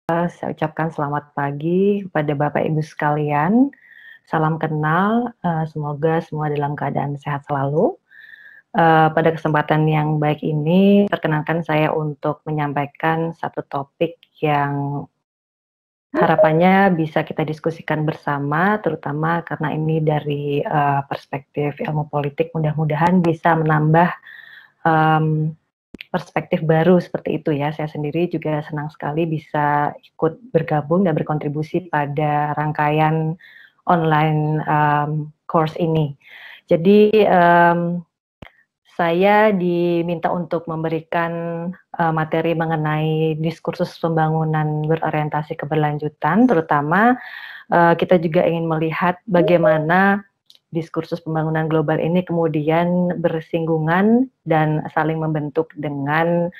Saya ucapkan selamat pagi kepada Bapak Ibu sekalian. Salam kenal, semoga semua dalam keadaan sehat selalu. Pada kesempatan yang baik ini, perkenankan saya untuk menyampaikan satu topik yang harapannya bisa kita diskusikan bersama, terutama karena ini dari perspektif ilmu politik, mudah-mudahan bisa menambah perspektif baru seperti itu ya. Saya sendiri juga senang sekali bisa ikut bergabung dan berkontribusi pada rangkaian online course ini. Jadi saya diminta untuk memberikan materi mengenai diskursus pembangunan berorientasi keberlanjutan, terutama kita juga ingin melihat bagaimana diskursus pembangunan global ini kemudian bersinggungan dan saling membentuk dengan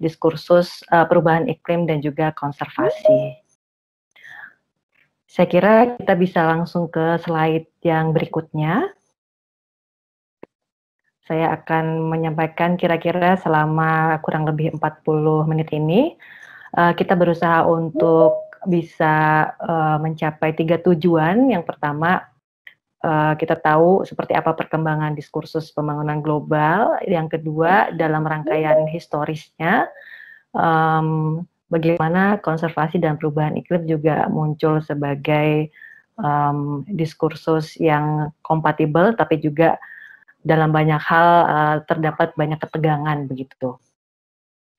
diskursus perubahan iklim dan juga konservasi. Saya kira kita bisa langsung ke slide yang berikutnya. Saya akan menyampaikan kira-kira selama kurang lebih 40 menit ini, kita berusaha untuk bisa mencapai 3 tujuan. Yang pertama, kita tahu seperti apa perkembangan diskursus pembangunan global. Yang kedua, dalam rangkaian historisnya, bagaimana konservasi dan perubahan iklim juga muncul sebagai diskursus yang kompatibel, tapi juga dalam banyak hal terdapat banyak ketegangan begitu.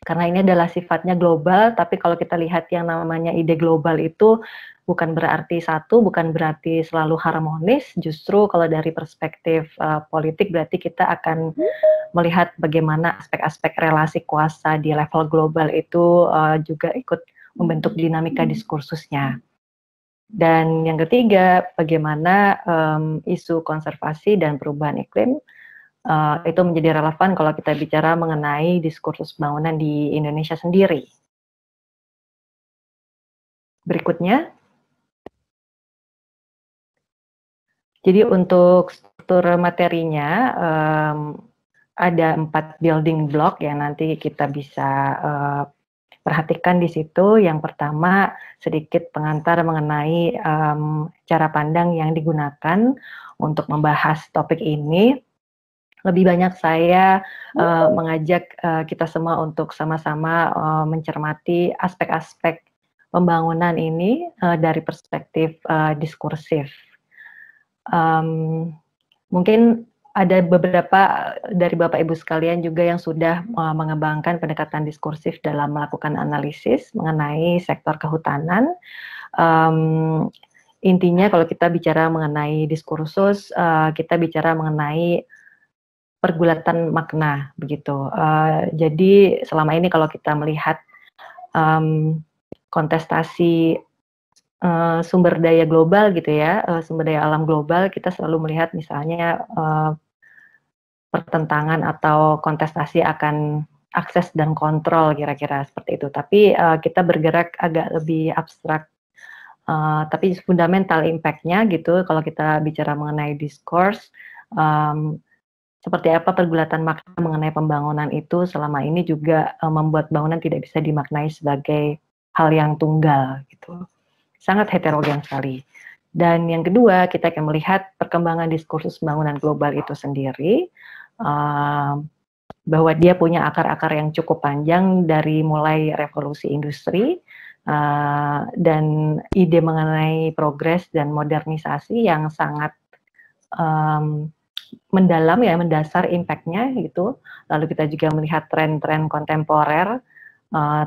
Karena ini adalah sifatnya global, tapi kalau kita lihat yang namanya ide global itu bukan berarti satu, bukan berarti selalu harmonis, justru kalau dari perspektif politik berarti kita akan melihat bagaimana aspek-aspek relasi kuasa di level global itu juga ikut membentuk dinamika diskursusnya. Dan yang ketiga, bagaimana isu konservasi dan perubahan iklim itu menjadi relevan kalau kita bicara mengenai diskursus pembangunan di Indonesia sendiri. Berikutnya. Jadi untuk struktur materinya ada 4 building block yang nanti kita bisa perhatikan di situ. Yang pertama sedikit pengantar mengenai cara pandang yang digunakan untuk membahas topik ini. Lebih banyak saya mengajak kita semua untuk sama-sama mencermati aspek-aspek pembangunan ini dari perspektif diskursif. Mungkin ada beberapa dari Bapak Ibu sekalian juga yang sudah mengembangkan pendekatan diskursif dalam melakukan analisis mengenai sektor kehutanan. Intinya kalau kita bicara mengenai diskursus, kita bicara mengenai pergulatan makna begitu. Jadi selama ini kalau kita melihat kontestasi sumber daya global gitu ya, sumber daya alam global, kita selalu melihat misalnya pertentangan atau kontestasi akan akses dan kontrol kira-kira seperti itu. Tapi kita bergerak agak lebih abstrak, tapi fundamental impact-nya gitu. Kalau kita bicara mengenai discourse, seperti apa pergulatan makna mengenai pembangunan itu selama ini juga membuat bangunan tidak bisa dimaknai sebagai hal yang tunggal gitu. Sangat heterogen sekali. Dan yang kedua, kita akan melihat perkembangan diskursus pembangunan global itu sendiri, bahwa dia punya akar-akar yang cukup panjang dari mulai revolusi industri, dan ide mengenai progres dan modernisasi yang sangat mendalam ya, mendasar impact-nya gitu. Lalu kita juga melihat tren-tren kontemporer,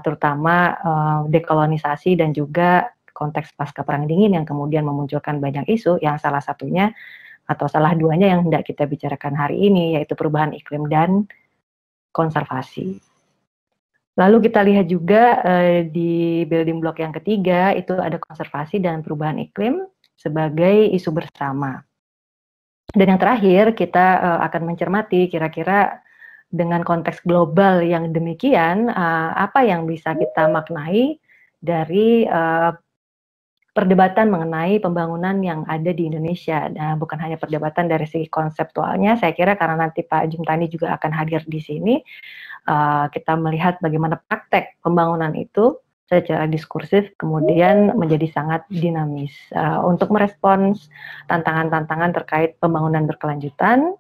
terutama dekolonisasi dan juga konteks pasca perang dingin yang kemudian memunculkan banyak isu, yang salah satunya atau salah duanya yang hendak kita bicarakan hari ini, yaitu perubahan iklim dan konservasi. Lalu kita lihat juga di building block yang ketiga, itu ada konservasi dan perubahan iklim sebagai isu bersama. Dan yang terakhir, kita akan mencermati kira-kira dengan konteks global yang demikian, apa yang bisa kita maknai dari perdebatan mengenai pembangunan yang ada di Indonesia. Nah, bukan hanya perdebatan dari segi konseptualnya, saya kira karena nanti Pak Jumtani juga akan hadir di sini, kita melihat bagaimana praktek pembangunan itu secara diskursif kemudian menjadi sangat dinamis untuk merespons tantangan-tantangan terkait pembangunan berkelanjutan,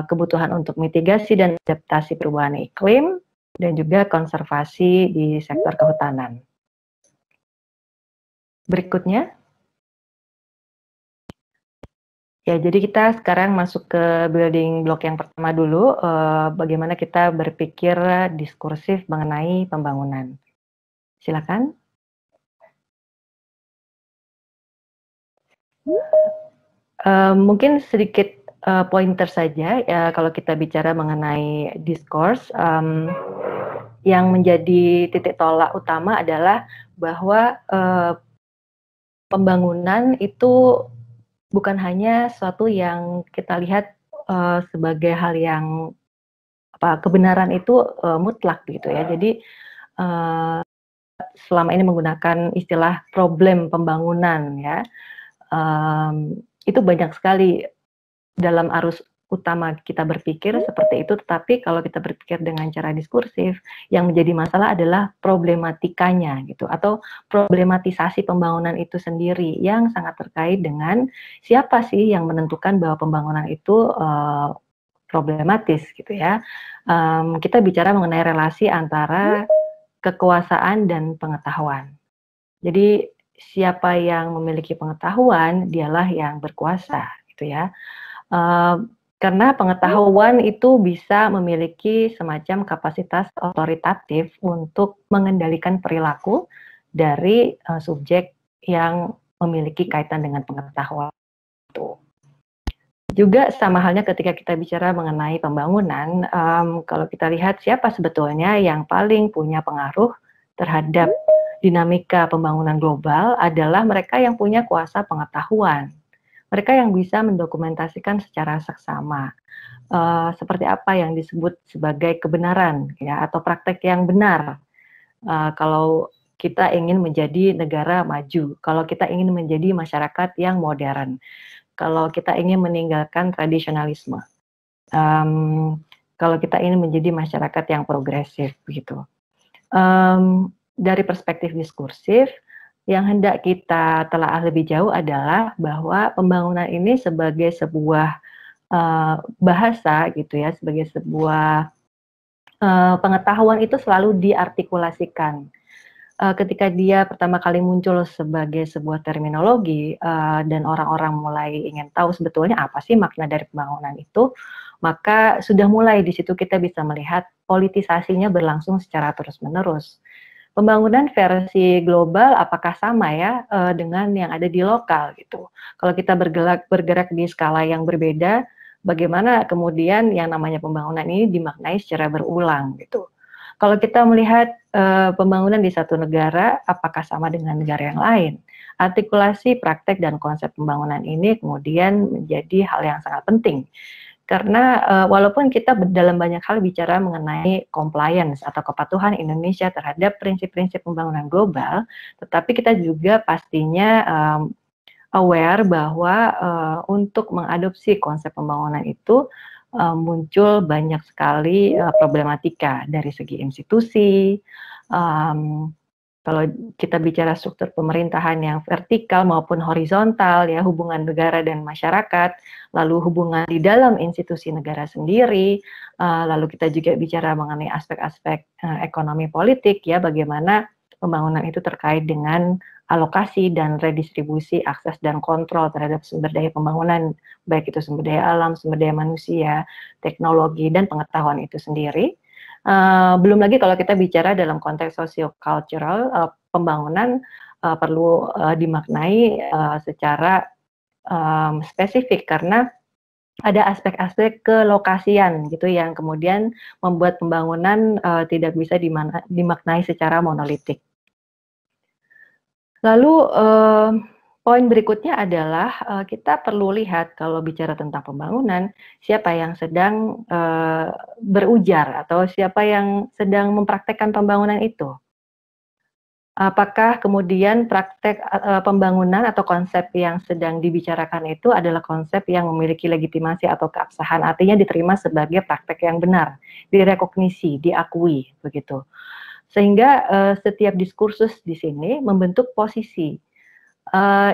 kebutuhan untuk mitigasi dan adaptasi perubahan iklim, dan juga konservasi di sektor kehutanan. Berikutnya. Ya, jadi kita sekarang masuk ke building block yang pertama dulu, bagaimana kita berpikir diskursif mengenai pembangunan. Silakan. Mungkin sedikit pointer saja, ya, kalau kita bicara mengenai diskurs, yang menjadi titik tolak utama adalah bahwa pembangunan itu bukan hanya sesuatu yang kita lihat sebagai hal yang kebenaran itu mutlak gitu ya. Jadi selama ini menggunakan istilah problem pembangunan ya, itu banyak sekali dalam arus utama kita berpikir seperti itu, tetapi kalau kita berpikir dengan cara diskursif, yang menjadi masalah adalah problematikanya gitu, atau problematisasi pembangunan itu sendiri yang sangat terkait dengan siapa sih yang menentukan bahwa pembangunan itu problematis gitu ya. Kita bicara mengenai relasi antara kekuasaan dan pengetahuan. Jadi siapa yang memiliki pengetahuan, dialah yang berkuasa gitu ya. Karena pengetahuan itu bisa memiliki semacam kapasitas otoritatif untuk mengendalikan perilaku dari subjek yang memiliki kaitan dengan pengetahuan itu. Juga sama halnya ketika kita bicara mengenai pembangunan, kalau kita lihat siapa sebetulnya yang paling punya pengaruh terhadap dinamika pembangunan global adalah mereka yang punya kuasa pengetahuan. Mereka yang bisa mendokumentasikan secara seksama seperti apa yang disebut sebagai kebenaran ya, atau praktek yang benar. Kalau kita ingin menjadi negara maju, kalau kita ingin menjadi masyarakat yang modern, kalau kita ingin meninggalkan tradisionalisme, kalau kita ingin menjadi masyarakat yang progresif begitu. Dari perspektif diskursif, yang hendak kita telaah lebih jauh adalah bahwa pembangunan ini sebagai sebuah bahasa gitu ya, sebagai sebuah pengetahuan itu selalu diartikulasikan. Ketika dia pertama kali muncul sebagai sebuah terminologi dan orang-orang mulai ingin tahu sebetulnya apa sih makna dari pembangunan itu, maka sudah mulai di situ kita bisa melihat politisasinya berlangsung secara terus-menerus. Pembangunan versi global apakah sama ya dengan yang ada di lokal gitu. Kalau kita bergerak di skala yang berbeda, bagaimana kemudian yang namanya pembangunan ini dimaknai secara berulang gitu. Kalau kita melihat pembangunan di satu negara, apakah sama dengan negara yang lain? Artikulasi, praktek, dan konsep pembangunan ini kemudian menjadi hal yang sangat penting. Karena walaupun kita dalam banyak hal bicara mengenai compliance atau kepatuhan Indonesia terhadap prinsip-prinsip pembangunan global, tetapi kita juga pastinya aware bahwa untuk mengadopsi konsep pembangunan itu muncul banyak sekali problematika dari segi institusi. Kalau kita bicara struktur pemerintahan yang vertikal maupun horizontal, ya hubungan negara dan masyarakat, lalu hubungan di dalam institusi negara sendiri, lalu kita juga bicara mengenai aspek-aspek ekonomi politik, ya bagaimana pembangunan itu terkait dengan alokasi dan redistribusi akses dan kontrol terhadap sumber daya pembangunan, baik itu sumber daya alam, sumber daya manusia, teknologi, dan pengetahuan itu sendiri. Belum lagi kalau kita bicara dalam konteks socio-cultural, pembangunan perlu dimaknai secara spesifik karena ada aspek-aspek kelokasian gitu yang kemudian membuat pembangunan tidak bisa dimaknai secara monolitik. Lalu poin berikutnya adalah kita perlu lihat kalau bicara tentang pembangunan, siapa yang sedang berujar atau siapa yang sedang mempraktekkan pembangunan itu. Apakah kemudian praktek pembangunan atau konsep yang sedang dibicarakan itu adalah konsep yang memiliki legitimasi atau keabsahan, artinya diterima sebagai praktek yang benar, direkognisi, diakui, begitu. Sehingga setiap diskursus di sini membentuk posisi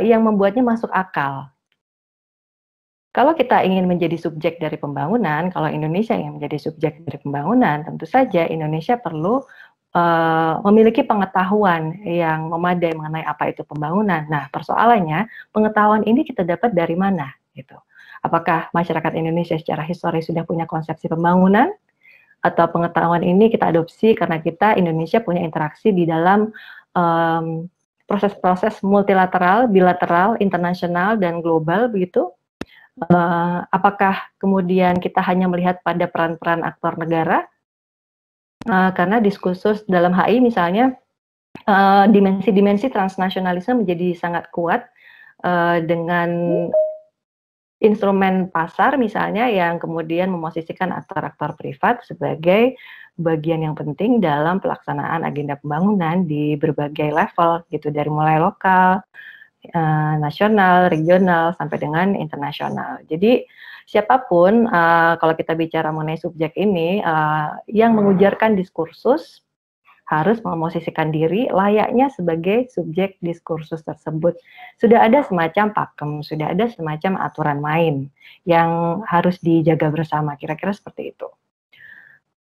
yang membuatnya masuk akal. Kalau kita ingin menjadi subjek dari pembangunan, kalau Indonesia ingin menjadi subjek dari pembangunan, tentu saja Indonesia perlu memiliki pengetahuan yang memadai mengenai apa itu pembangunan. Nah, persoalannya pengetahuan ini kita dapat dari mana, gitu. Apakah masyarakat Indonesia secara historis sudah punya konsepsi pembangunan, atau pengetahuan ini kita adopsi karena kita Indonesia punya interaksi di dalam proses-proses multilateral, bilateral, internasional, dan global begitu. Apakah kemudian kita hanya melihat pada peran-peran aktor negara? Karena diskursus dalam HI misalnya dimensi-dimensi transnasionalisme menjadi sangat kuat dengan instrumen pasar misalnya yang kemudian memosisikan aktor-aktor privat sebagai bagian yang penting dalam pelaksanaan agenda pembangunan di berbagai level gitu, dari mulai lokal, nasional, regional, sampai dengan internasional. Jadi siapapun kalau kita bicara mengenai subjek ini yang mengujarkan diskursus harus memosisikan diri layaknya sebagai subjek diskursus tersebut. Sudah ada semacam pakem, sudah ada semacam aturan main yang harus dijaga bersama, kira-kira seperti itu.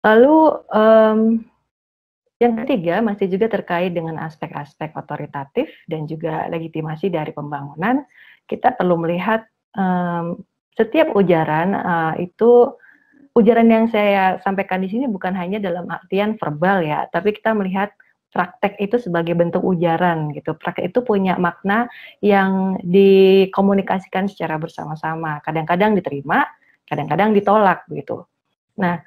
Lalu yang ketiga masih juga terkait dengan aspek-aspek otoritatif dan juga legitimasi dari pembangunan. Kita perlu melihat setiap ujaran itu ujaran yang saya sampaikan di sini bukan hanya dalam artian verbal ya, tapi kita melihat praktek itu sebagai bentuk ujaran gitu. Praktek itu punya makna yang dikomunikasikan secara bersama-sama. Kadang-kadang diterima, kadang-kadang ditolak begitu. Nah,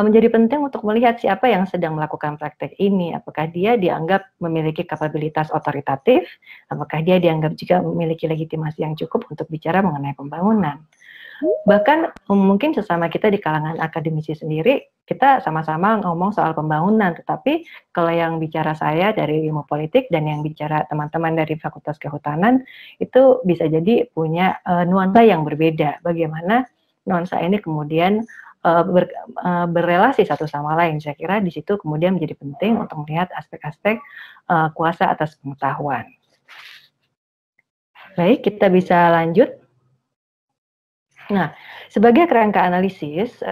menjadi penting untuk melihat siapa yang sedang melakukan praktek ini. Apakah dia dianggap memiliki kapabilitas otoritatif, apakah dia dianggap juga memiliki legitimasi yang cukup untuk bicara mengenai pembangunan. Bahkan mungkin sesama kita di kalangan akademisi sendiri, kita sama-sama ngomong soal pembangunan, tetapi kalau yang bicara saya dari ilmu politik dan yang bicara teman-teman dari Fakultas Kehutanan, itu bisa jadi punya nuansa yang berbeda. Bagaimana nuansa ini kemudian berrelasi satu sama lain. Saya kira di situ kemudian menjadi penting untuk melihat aspek-aspek kuasa atas pengetahuan. Baik, kita bisa lanjut. Nah, sebagai kerangka analisis,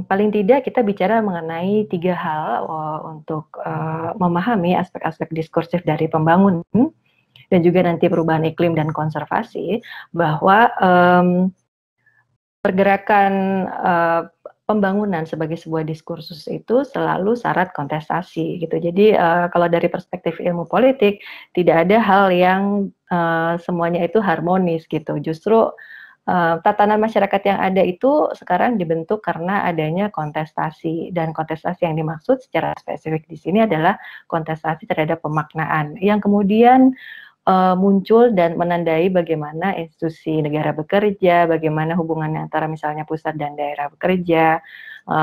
paling tidak kita bicara mengenai 3 hal untuk memahami aspek-aspek diskursif dari pembangunan dan juga nanti perubahan iklim dan konservasi, bahwa pergerakan pembangunan sebagai sebuah diskursus itu selalu syarat kontestasi gitu. Jadi kalau dari perspektif ilmu politik tidak ada hal yang semuanya itu harmonis gitu. Justru tatanan masyarakat yang ada itu sekarang dibentuk karena adanya kontestasi, dan kontestasi yang dimaksud secara spesifik di sini adalah kontestasi terhadap pemaknaan yang kemudian muncul dan menandai bagaimana institusi negara bekerja, bagaimana hubungan antara misalnya pusat dan daerah bekerja,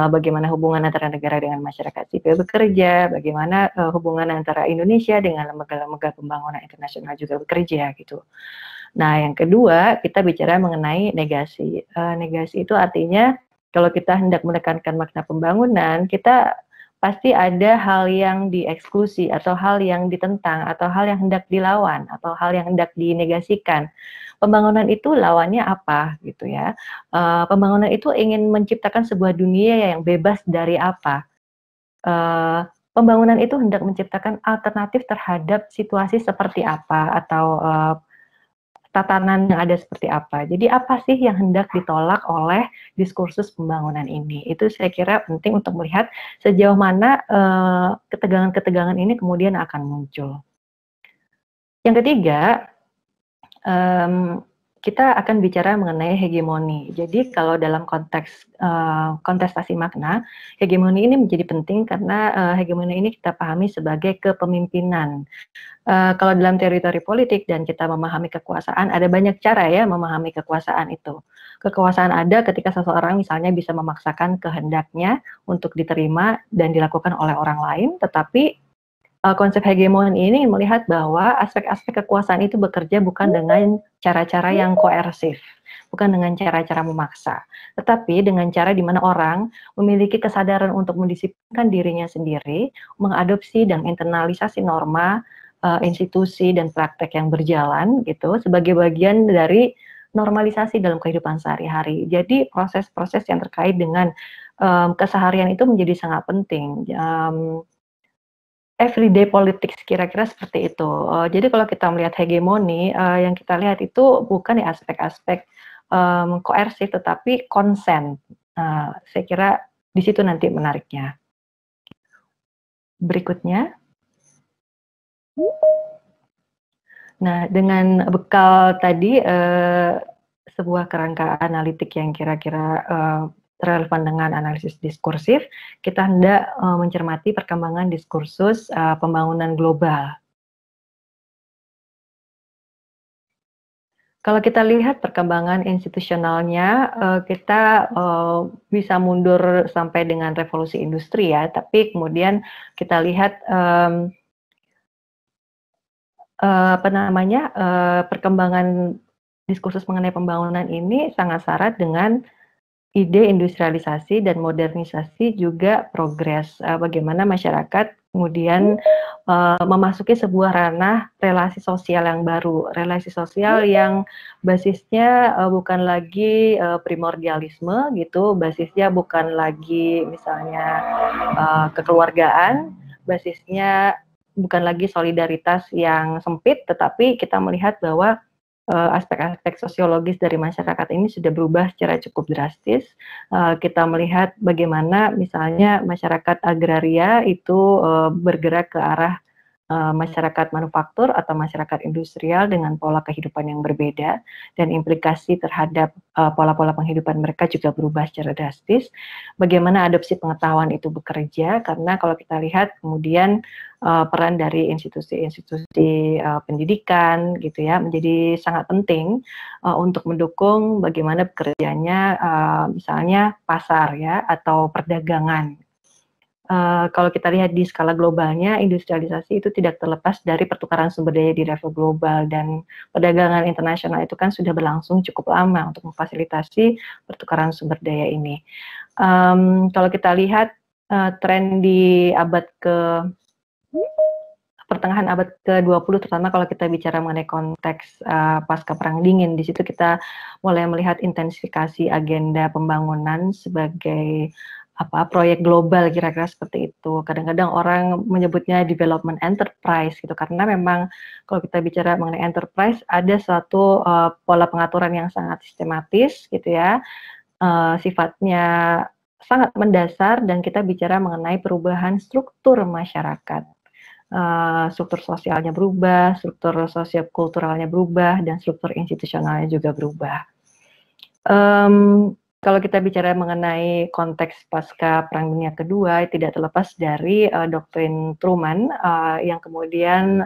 bagaimana hubungan antara negara dengan masyarakat sipil bekerja, bagaimana hubungan antara Indonesia dengan lembaga-lembaga pembangunan internasional juga bekerja gitu. Nah, yang kedua, kita bicara mengenai negasi. Negasi itu artinya kalau kita hendak menekankan makna pembangunan, kita pasti ada hal yang dieksklusi atau hal yang ditentang atau hal yang hendak dilawan atau hal yang hendak dinegasikan. Pembangunan itu lawannya apa gitu ya. Pembangunan itu ingin menciptakan sebuah dunia yang bebas dari apa. Pembangunan itu hendak menciptakan alternatif terhadap situasi seperti apa atau tatanan yang ada seperti apa. Jadi apa sih yang hendak ditolak oleh diskursus pembangunan ini? Itu saya kira penting untuk melihat sejauh mana ketegangan-ketegangan ini kemudian akan muncul. Yang ketiga, kita akan bicara mengenai hegemoni. Jadi kalau dalam konteks kontestasi makna, hegemoni ini menjadi penting karena hegemoni ini kita pahami sebagai kepemimpinan. Kalau dalam teori-teori politik dan kita memahami kekuasaan, ada banyak cara ya memahami kekuasaan itu. Kekuasaan ada ketika seseorang misalnya bisa memaksakan kehendaknya untuk diterima dan dilakukan oleh orang lain, tetapi konsep hegemon ini melihat bahwa aspek-aspek kekuasaan itu bekerja bukan dengan cara-cara yang koersif, bukan dengan cara-cara memaksa, tetapi dengan cara di mana orang memiliki kesadaran untuk mendisiplinkan dirinya sendiri, mengadopsi dan internalisasi norma, institusi dan praktek yang berjalan gitu sebagai bagian dari normalisasi dalam kehidupan sehari-hari. Jadi proses-proses yang terkait dengan keseharian itu menjadi sangat penting. Everyday politics kira-kira seperti itu. Jadi kalau kita melihat hegemoni, yang kita lihat itu bukan ya aspek-aspek koersif, tetapi konsen. Saya kira di situ nanti menariknya. Berikutnya. Nah, dengan bekal tadi sebuah kerangka analitik yang kira-kira relevan dengan analisis diskursif, kita hendak mencermati perkembangan diskursus pembangunan global. Kalau kita lihat perkembangan institusionalnya, kita bisa mundur sampai dengan revolusi industri ya, tapi kemudian kita lihat perkembangan diskursus mengenai pembangunan ini sangat syarat dengan ide industrialisasi dan modernisasi juga progres. Bagaimana masyarakat kemudian memasuki sebuah ranah relasi sosial yang baru, relasi sosial yang basisnya bukan lagi primordialisme gitu, basisnya bukan lagi misalnya kekeluargaan, basisnya bukan lagi solidaritas yang sempit, tetapi kita melihat bahwa aspek-aspek sosiologis dari masyarakat ini sudah berubah secara cukup drastis. Kita melihat bagaimana misalnya masyarakat agraria itu bergerak ke arah masyarakat manufaktur atau masyarakat industrial dengan pola kehidupan yang berbeda, dan implikasi terhadap pola-pola penghidupan mereka juga berubah secara drastis. Bagaimana adopsi pengetahuan itu bekerja, karena kalau kita lihat kemudian peran dari institusi-institusi pendidikan gitu ya menjadi sangat penting untuk mendukung bagaimana bekerjanya misalnya pasar ya atau perdagangan. Kalau kita lihat di skala globalnya, industrialisasi itu tidak terlepas dari pertukaran sumber daya di level global, dan perdagangan internasional itu kan sudah berlangsung cukup lama untuk memfasilitasi pertukaran sumber daya ini. Kalau kita lihat tren di pertengahan abad ke-20, terutama kalau kita bicara mengenai konteks pasca Perang Dingin, di situ kita mulai melihat intensifikasi agenda pembangunan sebagai proyek global, kira-kira seperti itu. Kadang-kadang orang menyebutnya development enterprise gitu, karena memang kalau kita bicara mengenai enterprise ada suatu pola pengaturan yang sangat sistematis gitu ya, sifatnya sangat mendasar, dan kita bicara mengenai perubahan struktur masyarakat. Struktur sosialnya berubah, struktur sosio-kulturalnya berubah, dan struktur institusionalnya juga berubah. Kalau kita bicara mengenai konteks pasca Perang Dunia Kedua, tidak terlepas dari doktrin Truman yang kemudian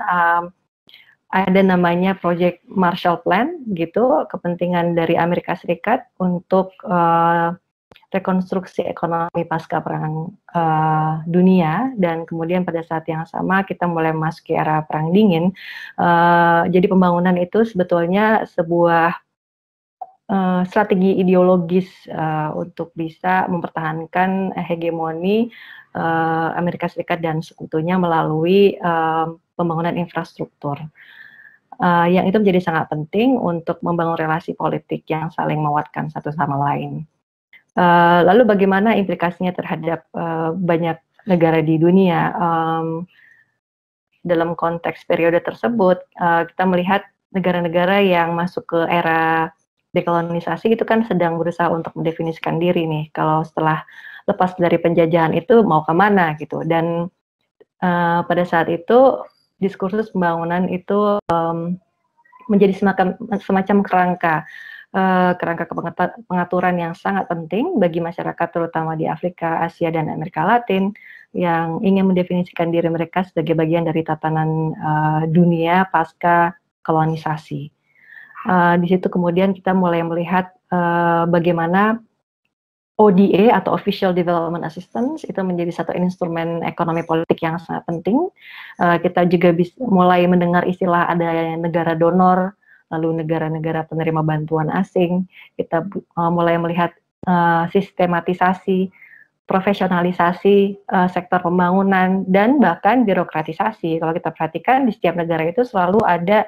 ada namanya Project Marshall Plan gitu, kepentingan dari Amerika Serikat untuk rekonstruksi ekonomi pasca Perang Dunia, dan kemudian pada saat yang sama kita mulai masuk ke era Perang Dingin. Jadi pembangunan itu sebetulnya sebuah strategi ideologis untuk bisa mempertahankan hegemoni Amerika Serikat dan sekutunya melalui pembangunan infrastruktur. Yang itu menjadi sangat penting untuk membangun relasi politik yang saling menguatkan satu sama lain. Lalu bagaimana implikasinya terhadap banyak negara di dunia? Dalam konteks periode tersebut, kita melihat negara-negara yang masuk ke era dekolonisasi itu kan sedang berusaha untuk mendefinisikan diri nih, kalau setelah lepas dari penjajahan itu mau kemana gitu. Dan pada saat itu diskursus pembangunan itu menjadi semacam kerangka pengaturan yang sangat penting bagi masyarakat terutama di Afrika, Asia, dan Amerika Latin yang ingin mendefinisikan diri mereka sebagai bagian dari tatanan dunia pasca kolonisasi. Di situ kemudian kita mulai melihat bagaimana ODA atau Official Development Assistance itu menjadi satu instrumen ekonomi politik yang sangat penting. Kita juga mulai mendengar istilah ada negara donor, lalu negara-negara penerima bantuan asing, kita mulai melihat sistematisasi, profesionalisasi sektor pembangunan, dan bahkan birokratisasi. Kalau kita perhatikan di setiap negara itu selalu ada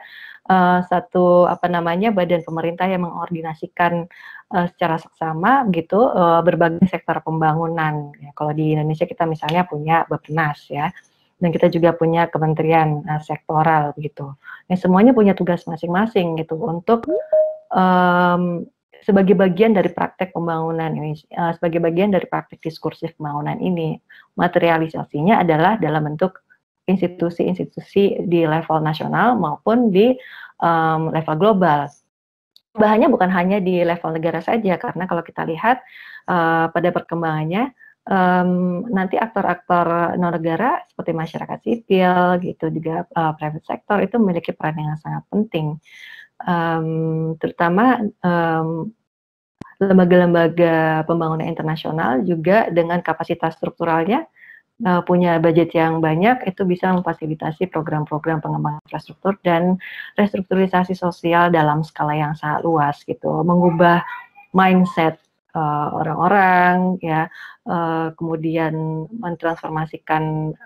satu badan pemerintah yang mengordinasikan secara seksama gitu berbagai sektor pembangunan. Ya, kalau di Indonesia kita misalnya punya Bappenas ya, dan kita juga punya kementerian sektoral gitu. Yang semuanya punya tugas masing-masing gitu untuk sebagai bagian dari praktek pembangunan ini, sebagai bagian dari praktek diskursif pembangunan ini. Materialisasinya adalah dalam bentuk institusi-institusi di level nasional maupun di level global. Bahannya bukan hanya di level negara saja, karena kalau kita lihat pada perkembangannya, nanti aktor-aktor non-negara seperti masyarakat sipil gitu, juga private sector itu memiliki peran yang sangat penting. Terutama lembaga-lembaga pembangunan internasional juga dengan kapasitas strukturalnya punya budget yang banyak, itu bisa memfasilitasi program-program pengembangan infrastruktur dan restrukturisasi sosial dalam skala yang sangat luas gitu, mengubah mindset orang-orang ya, kemudian mentransformasikan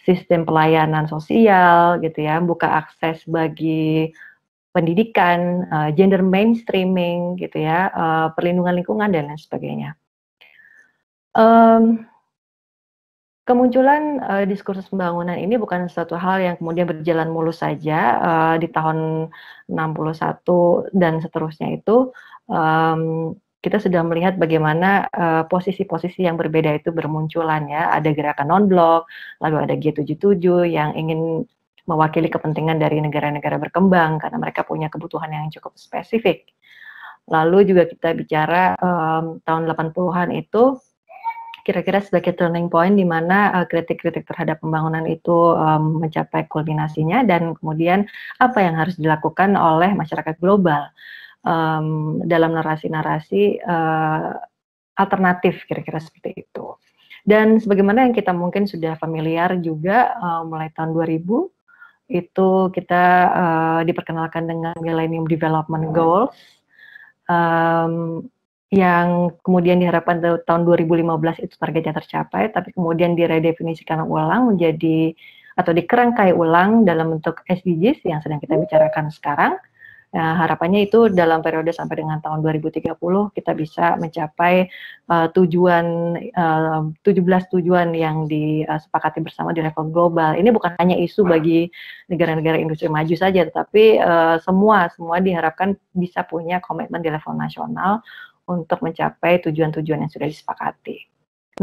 sistem pelayanan sosial gitu ya, buka akses bagi pendidikan, gender mainstreaming gitu ya, perlindungan lingkungan dan lain sebagainya. Kemunculan diskursus pembangunan ini bukan suatu hal yang kemudian berjalan mulus saja. Di tahun 61 dan seterusnya itu kita sudah melihat bagaimana posisi-posisi yang berbeda itu bermunculan ya. Ada gerakan non-blok, lalu ada G77 yang ingin mewakili kepentingan dari negara-negara berkembang karena mereka punya kebutuhan yang cukup spesifik. Lalu juga kita bicara tahun 80-an itu kira-kira sebagai turning point di mana kritik-kritik terhadap pembangunan itu mencapai kulminasinya, dan kemudian apa yang harus dilakukan oleh masyarakat global dalam narasi-narasi alternatif, kira-kira seperti itu. Dan sebagaimana yang kita mungkin sudah familiar juga mulai tahun 2000 itu kita diperkenalkan dengan Millennium Development Goals yang kemudian diharapkan tahun 2015 itu targetnya tercapai, tapi kemudian diredefinisikan ulang menjadi atau dikerangkai ulang dalam bentuk SDGs yang sedang kita bicarakan sekarang. Nah, harapannya itu dalam periode sampai dengan tahun 2030 kita bisa mencapai 17 tujuan yang disepakati bersama di level global. Ini bukan hanya isu bagi negara-negara industri maju saja, tetapi semua diharapkan bisa punya komitmen di level nasional untuk mencapai tujuan-tujuan yang sudah disepakati.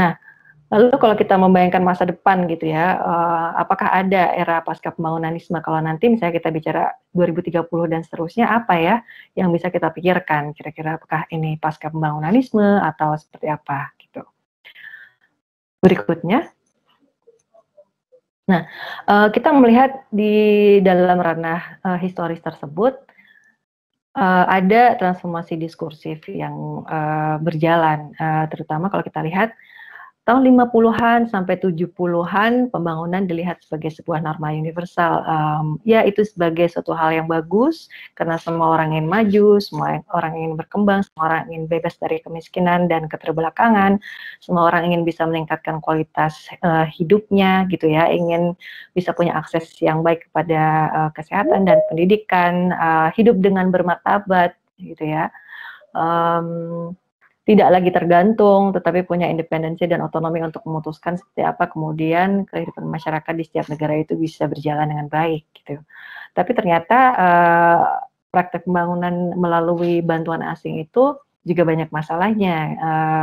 Nah, lalu kalau kita membayangkan masa depan gitu ya, apakah ada era pasca pembangunanisme? Kalau nanti misalnya kita bicara 2030 dan seterusnya, apa ya yang bisa kita pikirkan? Kira-kira apakah ini pasca pembangunanisme atau seperti apa gitu. Berikutnya. Nah, kita melihat di dalam ranah historis tersebut, ada transformasi diskursif yang berjalan, terutama kalau kita lihat tahun 50-an sampai 70-an pembangunan dilihat sebagai sebuah norma universal. Ya itu sebagai suatu hal yang bagus karena semua orang ingin maju, semua orang ingin berkembang, semua orang ingin bebas dari kemiskinan dan keterbelakangan, semua orang ingin bisa meningkatkan kualitas hidupnya gitu ya, ingin bisa punya akses yang baik kepada kesehatan dan pendidikan, hidup dengan bermartabat gitu ya. Tidak lagi tergantung, tetapi punya independensi dan otonomi untuk memutuskan seperti apa kemudian kehidupan masyarakat di setiap negara itu bisa berjalan dengan baik gitu. Tapi ternyata praktek pembangunan melalui bantuan asing itu juga banyak masalahnya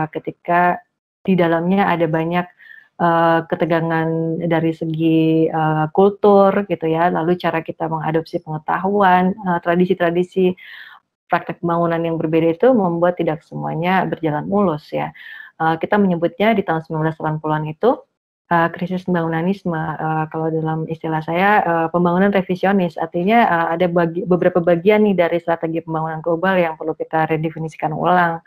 ketika di dalamnya ada banyak ketegangan dari segi kultur gitu ya, lalu cara kita mengadopsi pengetahuan, tradisi-tradisi praktek pembangunan yang berbeda itu membuat tidak semuanya berjalan mulus ya. Kita menyebutnya di tahun 1980-an itu krisis pembangunanisme. Kalau dalam istilah saya pembangunan revisionis, artinya ada beberapa bagian nih dari strategi pembangunan global yang perlu kita redefinisikan ulang.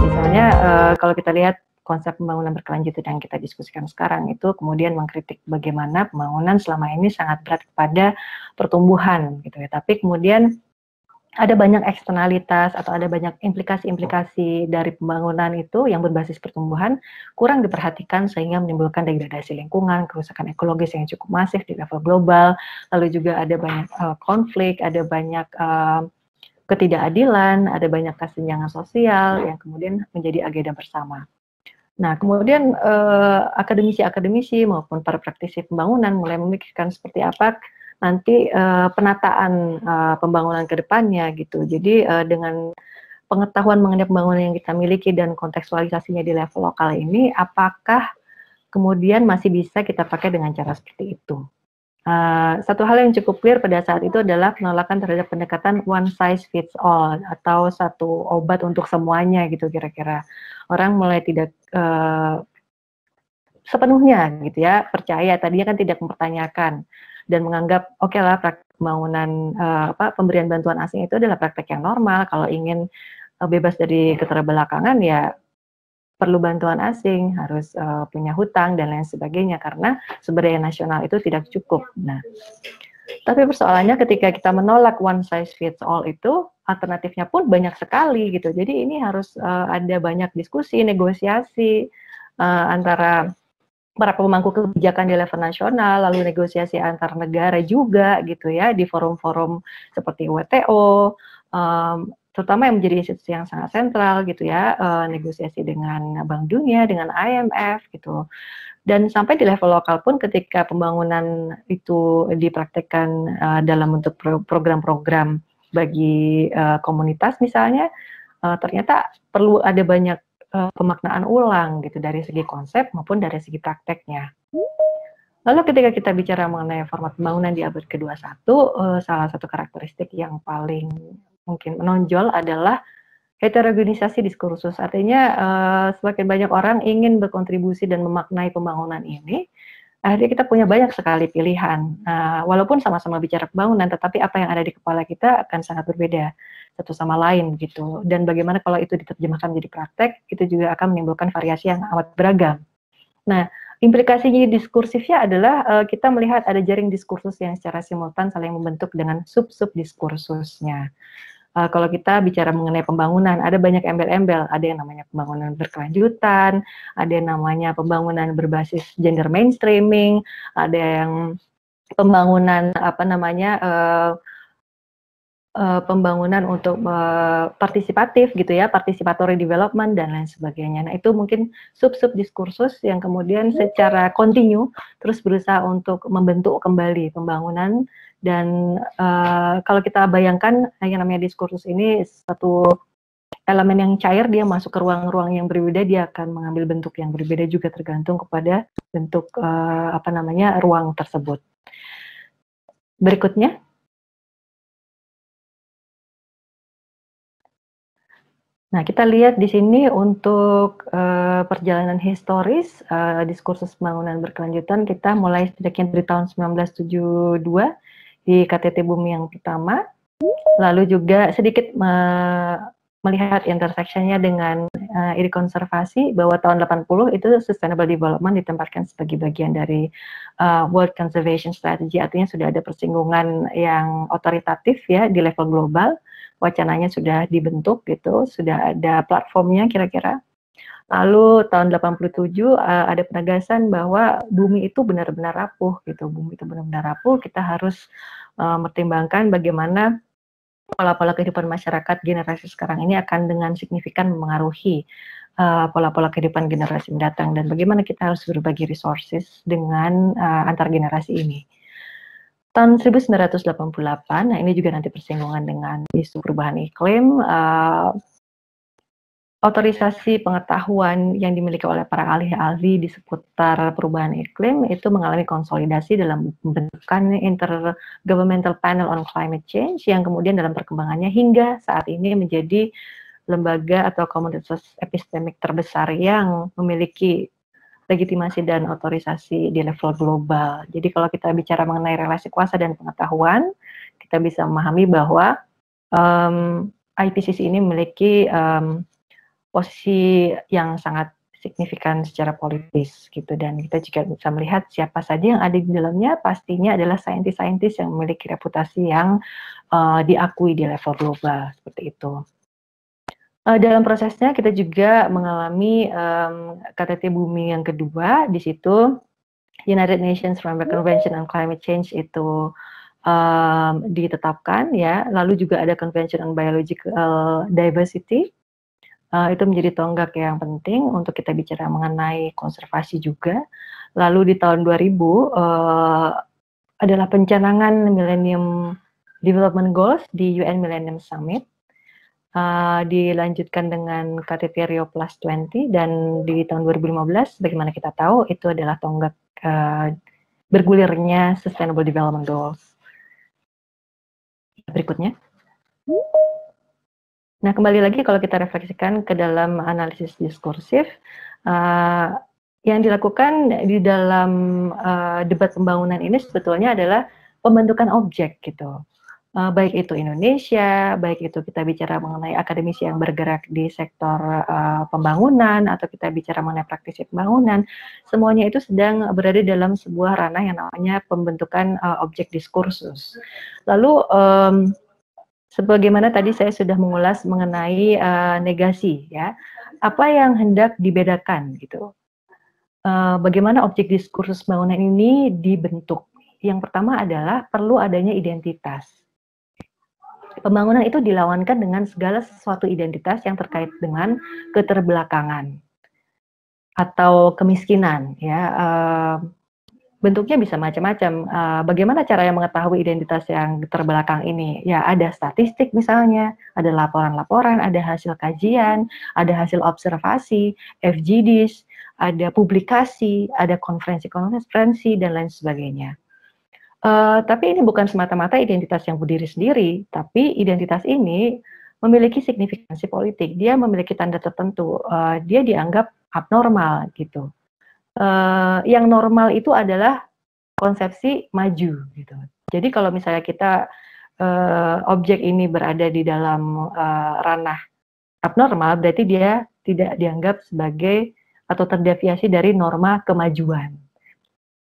Misalnya kalau kita lihat konsep pembangunan berkelanjutan yang kita diskusikan sekarang itu kemudian mengkritik bagaimana pembangunan selama ini sangat berat kepada pertumbuhan gitu ya. Tapi kemudian ada banyak eksternalitas atau ada banyak implikasi-implikasi dari pembangunan itu yang berbasis pertumbuhan kurang diperhatikan sehingga menimbulkan degradasi lingkungan, kerusakan ekologis yang cukup masif di level global, lalu juga ada banyak konflik, ada banyak ketidakadilan, ada banyak kesenjangan sosial yang kemudian menjadi agenda bersama. Nah, kemudian akademisi-akademisi maupun para praktisi pembangunan mulai memikirkan seperti apa nanti penataan pembangunan ke depannya gitu. Jadi dengan pengetahuan mengenai pembangunan yang kita miliki dan kontekstualisasinya di level lokal ini, apakah kemudian masih bisa kita pakai dengan cara seperti itu? Satu hal yang cukup clear pada saat itu adalah penolakan terhadap pendekatan one size fits all atau satu obat untuk semuanya gitu kira-kira. Orang mulai tidak sepenuhnya gitu ya percaya, tadinya kan tidak mempertanyakan dan menganggap oke lah pembangunan pemberian bantuan asing itu adalah praktek yang normal. Kalau ingin bebas dari keterbelakangan ya perlu bantuan asing, harus punya hutang dan lain sebagainya karena sumber daya nasional itu tidak cukup. Nah, tapi persoalannya ketika kita menolak one size fits all itu alternatifnya pun banyak sekali gitu. Jadi ini harus ada banyak diskusi, negosiasi antara para pemangku kebijakan di level nasional, lalu negosiasi antar negara juga gitu ya di forum-forum seperti WTO, terutama yang menjadi institusi yang sangat sentral gitu ya, negosiasi dengan Bank Dunia, dengan IMF gitu. Dan sampai di level lokal pun ketika pembangunan itu dipraktekkan dalam bentuk program-program bagi komunitas misalnya, ternyata perlu ada banyak pemaknaan ulang gitu dari segi konsep maupun dari segi prakteknya. Lalu ketika kita bicara mengenai format pembangunan di abad ke-21, salah satu karakteristik yang paling mungkin menonjol adalah heterogenisasi diskursus. Artinya semakin banyak orang ingin berkontribusi dan memaknai pembangunan ini, akhirnya kita punya banyak sekali pilihan. Walaupun sama-sama bicara pembangunan, tetapi apa yang ada di kepala kita akan sangat berbeda satu sama lain gitu. Dan bagaimana kalau itu diterjemahkan menjadi praktek, itu juga akan menimbulkan variasi yang amat beragam. Nah, implikasinya diskursifnya adalah kita melihat ada jaring diskursus yang secara simultan saling membentuk dengan sub-sub diskursusnya. Kalau kita bicara mengenai pembangunan, ada banyak embel-embel, ada yang namanya pembangunan berkelanjutan, ada yang namanya pembangunan berbasis gender mainstreaming, ada yang pembangunan pembangunan untuk partisipatif gitu ya, participatory development dan lain sebagainya. Nah, itu mungkin sub-sub diskursus yang kemudian secara kontinu terus berusaha untuk membentuk kembali pembangunan dan kalau kita bayangkan yang namanya diskursus ini satu elemen yang cair, dia masuk ke ruang-ruang yang berbeda, dia akan mengambil bentuk yang berbeda juga tergantung kepada bentuk ruang tersebut. Berikutnya. Nah, kita lihat di sini untuk perjalanan historis diskursus pembangunan berkelanjutan, kita mulai setidaknya dari tahun 1972 di KTT Bumi yang pertama, lalu juga sedikit melihat intersection-nya dengan ide konservasi bahwa tahun 80 itu Sustainable Development ditempatkan sebagai bagian dari World Conservation Strategy, artinya sudah ada persinggungan yang otoritatif ya di level global. Wacananya sudah dibentuk gitu, sudah ada platformnya kira-kira. Lalu tahun 87 ada penegasan bahwa bumi itu benar-benar rapuh gitu, bumi itu benar-benar rapuh, kita harus mempertimbangkan bagaimana pola-pola kehidupan masyarakat generasi sekarang ini akan dengan signifikan memengaruhi pola-pola kehidupan generasi mendatang dan bagaimana kita harus berbagi resources dengan antar generasi ini. Tahun 1988, nah ini juga nanti bersinggungan dengan isu perubahan iklim, otorisasi pengetahuan yang dimiliki oleh para ahli-ahli di seputar perubahan iklim itu mengalami konsolidasi dalam pembentukan Intergovernmental Panel on Climate Change yang kemudian dalam perkembangannya hingga saat ini menjadi lembaga atau komunitas epistemik terbesar yang memiliki legitimasi dan otorisasi di level global. Jadi kalau kita bicara mengenai relasi kuasa dan pengetahuan, kita bisa memahami bahwa IPCC ini memiliki posisi yang sangat signifikan secara politis gitu, dan kita juga bisa melihat siapa saja yang ada di dalamnya pastinya adalah saintis-saintis yang memiliki reputasi yang diakui di level global seperti itu. Dalam prosesnya kita juga mengalami KTT Bumi yang kedua. Di situ United Nations Framework Convention on Climate Change itu ditetapkan ya, lalu juga ada Convention on Biological Diversity. Itu menjadi tonggak yang penting untuk kita bicara mengenai konservasi juga. Lalu di tahun 2000 adalah pencanangan Millennium Development Goals di UN Millennium Summit. Dilanjutkan dengan KTT Rio Plus 20, dan di tahun 2015 bagaimana kita tahu itu adalah tonggak bergulirnya Sustainable Development Goals. Berikutnya. Nah, kembali lagi kalau kita refleksikan ke dalam analisis diskursif, yang dilakukan di dalam debat pembangunan ini sebetulnya adalah pembentukan objek gitu. Baik itu Indonesia, baik itu kita bicara mengenai akademisi yang bergerak di sektor pembangunan, atau kita bicara mengenai praktisi pembangunan, semuanya itu sedang berada dalam sebuah ranah yang namanya pembentukan objek diskursus. Lalu sebagaimana tadi saya sudah mengulas mengenai negasi, ya, apa yang hendak dibedakan gitu. Bagaimana objek diskursus pembangunan ini dibentuk? Yang pertama adalah perlu adanya identitas. Pembangunan itu dilawankan dengan segala sesuatu identitas yang terkait dengan keterbelakangan atau kemiskinan, ya. Bentuknya bisa macam-macam. Bagaimana cara yang mengetahui identitas yang terbelakang ini? Ya, ada statistik misalnya, ada laporan-laporan, ada hasil kajian, ada hasil observasi, FGDs, ada publikasi, ada konferensi-konferensi, dan lain sebagainya. Tapi ini bukan semata-mata identitas yang berdiri sendiri, tapi identitas ini memiliki signifikansi politik. Dia memiliki tanda tertentu. Dia dianggap abnormal gitu. Yang normal itu adalah konsepsi maju gitu. Jadi kalau misalnya kita objek ini berada di dalam ranah abnormal, berarti dia tidak dianggap sebagai atau terdeviasi dari norma kemajuan.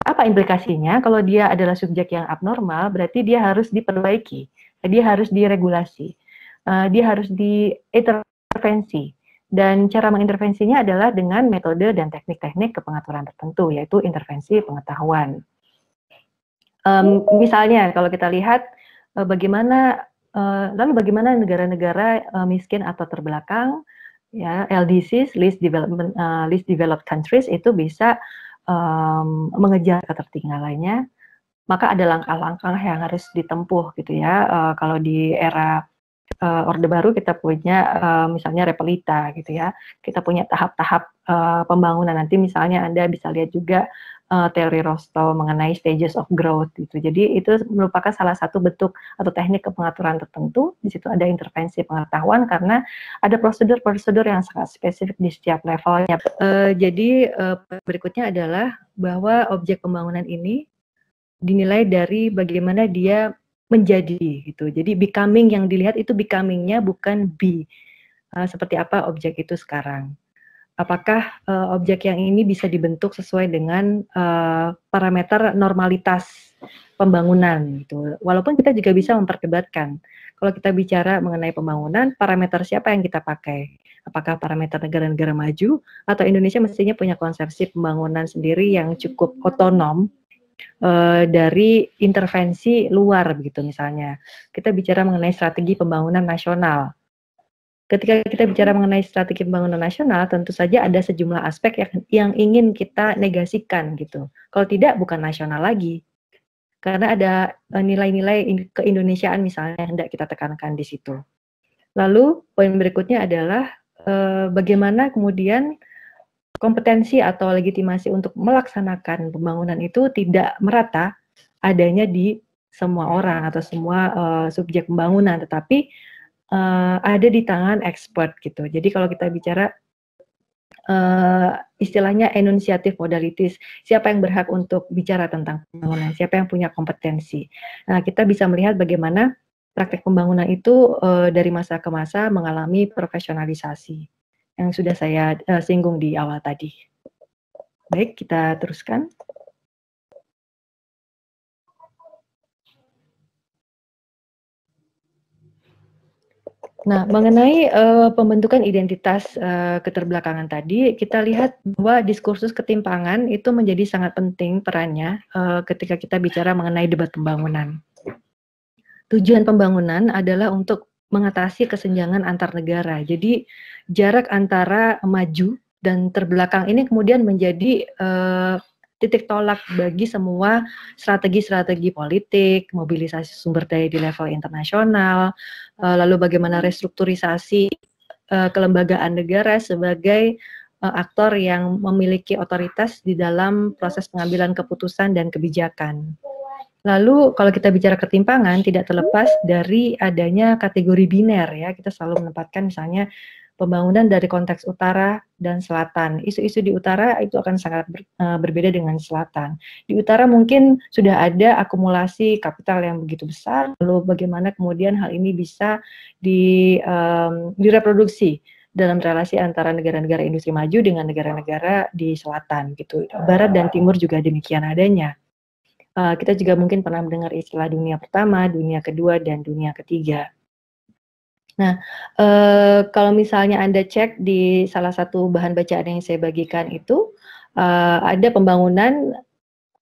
Apa implikasinya? Kalau dia adalah subjek yang abnormal, berarti dia harus diperbaiki, dia harus diregulasi, dia harus diintervensi. Dan cara mengintervensinya adalah dengan metode dan teknik-teknik kepengaturan tertentu, yaitu intervensi pengetahuan. Misalnya, kalau kita lihat lalu bagaimana negara-negara miskin atau terbelakang, ya, LDCs, least developed countries, itu bisa mengejar ketertinggalannya, maka ada langkah-langkah yang harus ditempuh gitu ya. Kalau di era Orde Baru kita punya misalnya Repelita gitu ya, kita punya tahap-tahap pembangunan. Nanti misalnya Anda bisa lihat juga teori Rostow mengenai stages of growth gitu. Jadi itu merupakan salah satu bentuk atau teknik kepengaturan tertentu. Di situ ada intervensi pengetahuan karena ada prosedur-prosedur yang sangat spesifik di setiap levelnya. Jadi berikutnya adalah bahwa objek pembangunan ini dinilai dari bagaimana dia menjadi gitu. Jadi becoming yang dilihat itu becoming-nya bukan be. Seperti apa objek itu sekarang. Apakah objek yang ini bisa dibentuk sesuai dengan parameter normalitas pembangunan gitu. Walaupun kita juga bisa memperdebatkan. Kalau kita bicara mengenai pembangunan, parameter siapa yang kita pakai? Apakah parameter negara-negara maju atau Indonesia mestinya punya konsepsi pembangunan sendiri yang cukup otonom dari intervensi luar begitu misalnya. Kita bicara mengenai strategi pembangunan nasional. Ketika kita bicara mengenai strategi pembangunan nasional, tentu saja ada sejumlah aspek yang ingin kita negasikan gitu. Kalau tidak, bukan nasional lagi. Karena ada nilai-nilai keindonesiaan misalnya yang hendak kita tekankan di situ. Lalu poin berikutnya adalah bagaimana kemudian kompetensi atau legitimasi untuk melaksanakan pembangunan itu tidak merata adanya di semua orang atau semua subjek pembangunan, tetapi ada di tangan expert gitu. Jadi kalau kita bicara istilahnya enunciative modalities, siapa yang berhak untuk bicara tentang pembangunan, siapa yang punya kompetensi. Nah, kita bisa melihat bagaimana praktek pembangunan itu dari masa ke masa mengalami profesionalisasi. yang sudah saya singgung di awal tadi. Baik, kita teruskan. Nah, mengenai pembentukan identitas keterbelakangan tadi, kita lihat bahwa diskursus ketimpangan itu menjadi sangat penting perannya ketika kita bicara mengenai debat pembangunan. Tujuan pembangunan adalah untuk mengatasi kesenjangan antar negara. Jadi jarak antara maju dan terbelakang ini kemudian menjadi titik tolak bagi semua strategi-strategi politik, mobilisasi sumber daya di level internasional, lalu bagaimana restrukturisasi kelembagaan negara sebagai aktor yang memiliki otoritas di dalam proses pengambilan keputusan dan kebijakan. Lalu kalau kita bicara ketimpangan tidak terlepas dari adanya kategori biner ya, kita selalu menempatkan misalnya pembangunan dari konteks utara dan selatan. Isu-isu di utara itu akan sangat berbeda dengan selatan. Di utara mungkin sudah ada akumulasi kapital yang begitu besar, lalu bagaimana kemudian hal ini bisa direproduksi dalam relasi antara negara-negara industri maju dengan negara-negara di selatan gitu. Barat dan timur juga demikian adanya. Kita juga mungkin pernah mendengar istilah dunia pertama, dunia kedua, dan dunia ketiga. Nah, kalau misalnya Anda cek di salah satu bahan bacaan yang saya bagikan itu, ada pembangunan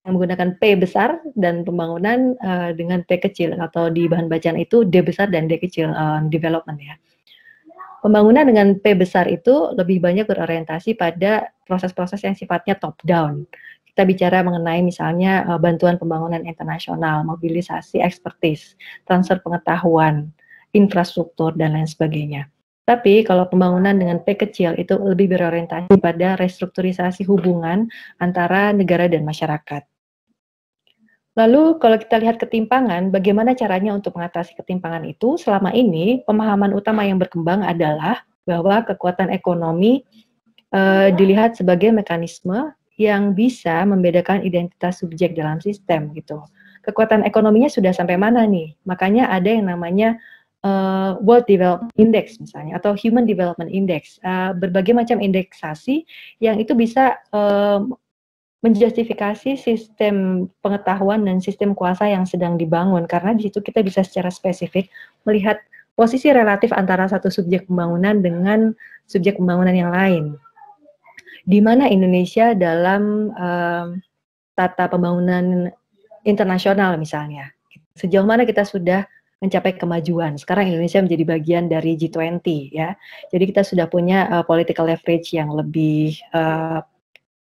yang menggunakan P besar dan pembangunan dengan P kecil, atau di bahan bacaan itu D besar dan D kecil, development ya. Pembangunan dengan P besar itu lebih banyak berorientasi pada proses-proses yang sifatnya top down. Kita bicara mengenai misalnya bantuan pembangunan internasional, mobilisasi ekspertis, transfer pengetahuan, infrastruktur, dan lain sebagainya. Tapi kalau pembangunan dengan P kecil itu lebih berorientasi pada restrukturisasi hubungan antara negara dan masyarakat. Lalu kalau kita lihat ketimpangan, bagaimana caranya untuk mengatasi ketimpangan itu? Selama ini pemahaman utama yang berkembang adalah bahwa kekuatan ekonomi dilihat sebagai mekanisme yang bisa membedakan identitas subjek dalam sistem gitu. Kekuatan ekonominya sudah sampai mana nih? Makanya ada yang namanya World Development Index misalnya atau Human Development Index, berbagai macam indeksasi yang itu bisa menjustifikasi sistem pengetahuan dan sistem kuasa yang sedang dibangun, karena di situ kita bisa secara spesifik melihat posisi relatif antara satu subjek pembangunan dengan subjek pembangunan yang lain. Di mana Indonesia dalam tata pembangunan internasional misalnya. Sejauh mana kita sudah mencapai kemajuan. Sekarang Indonesia menjadi bagian dari G20 ya. Jadi kita sudah punya political leverage yang lebih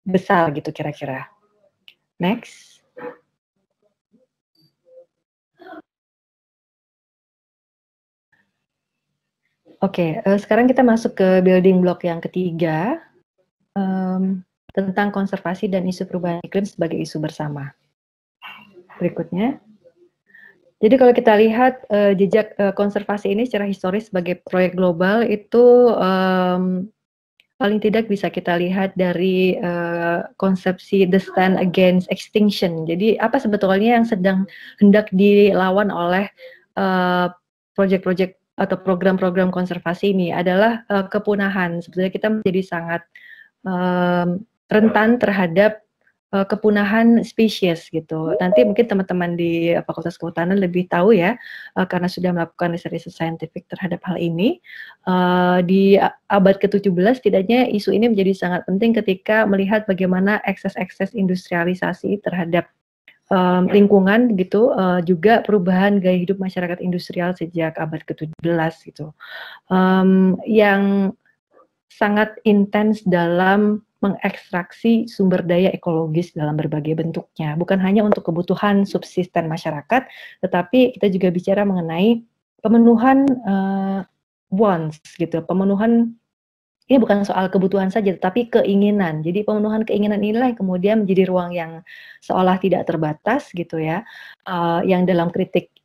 besar gitu kira-kira. Next. Oke, sekarang kita masuk ke building block yang ketiga, tentang konservasi dan isu perubahan iklim sebagai isu bersama. Berikutnya. Jadi kalau kita lihat jejak konservasi ini secara historis sebagai proyek global itu paling tidak bisa kita lihat dari konsepsi the stand against extinction. Jadi apa sebetulnya yang sedang hendak dilawan oleh proyek-proyek atau program-program konservasi ini adalah kepunahan. Sebetulnya kita menjadi sangat rentan terhadap kepunahan spesies gitu. Nanti mungkin teman-teman di Fakultas Kehutanan lebih tahu ya, karena sudah melakukan riset-riset saintifik terhadap hal ini. Di abad ke-17 setidaknya isu ini menjadi sangat penting ketika melihat bagaimana ekses-ekses industrialisasi terhadap lingkungan gitu, juga perubahan gaya hidup masyarakat industrial sejak abad ke-17 gitu. Yang sangat intens dalam mengekstraksi sumber daya ekologis dalam berbagai bentuknya. Bukan hanya untuk kebutuhan subsisten masyarakat, tetapi kita juga bicara mengenai pemenuhan wants gitu, pemenuhan ini bukan soal kebutuhan saja, tetapi keinginan. Jadi pemenuhan keinginan inilah yang kemudian menjadi ruang yang seolah tidak terbatas gitu ya, yang dalam kritik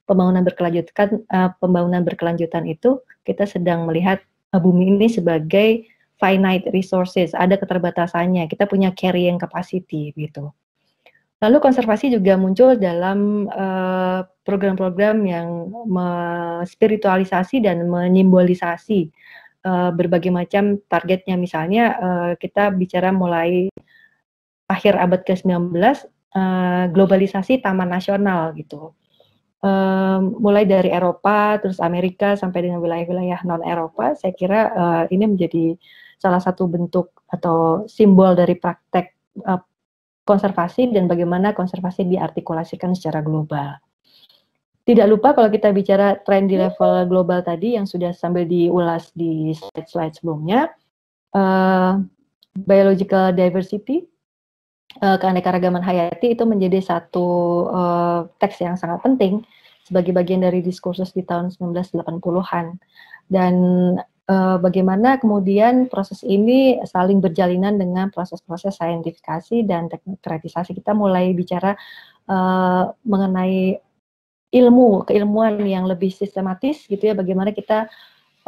pembangunan berkelanjutan itu kita sedang melihat bumi ini sebagai finite resources, ada keterbatasannya, kita punya carrying capacity gitu. Lalu konservasi juga muncul dalam program-program yang spiritualisasi dan menyimbolisasi berbagai macam targetnya. Misalnya kita bicara mulai akhir abad ke-19, globalisasi taman nasional gitu. Mulai dari Eropa, terus Amerika, sampai dengan wilayah-wilayah non-Eropa, saya kira ini menjadi salah satu bentuk atau simbol dari praktek konservasi dan bagaimana konservasi diartikulasikan secara global. Tidak lupa kalau kita bicara tren di level global tadi yang sudah sambil diulas di slide-slide sebelumnya, biological diversity, keanekaragaman hayati itu menjadi satu teks yang sangat penting sebagai bagian dari diskursus di tahun 1980-an. Dan bagaimana kemudian proses ini saling berjalinan dengan proses-proses saintifikasi dan teknokratisasi. Kita mulai bicara mengenai keilmuan yang lebih sistematis gitu ya, bagaimana kita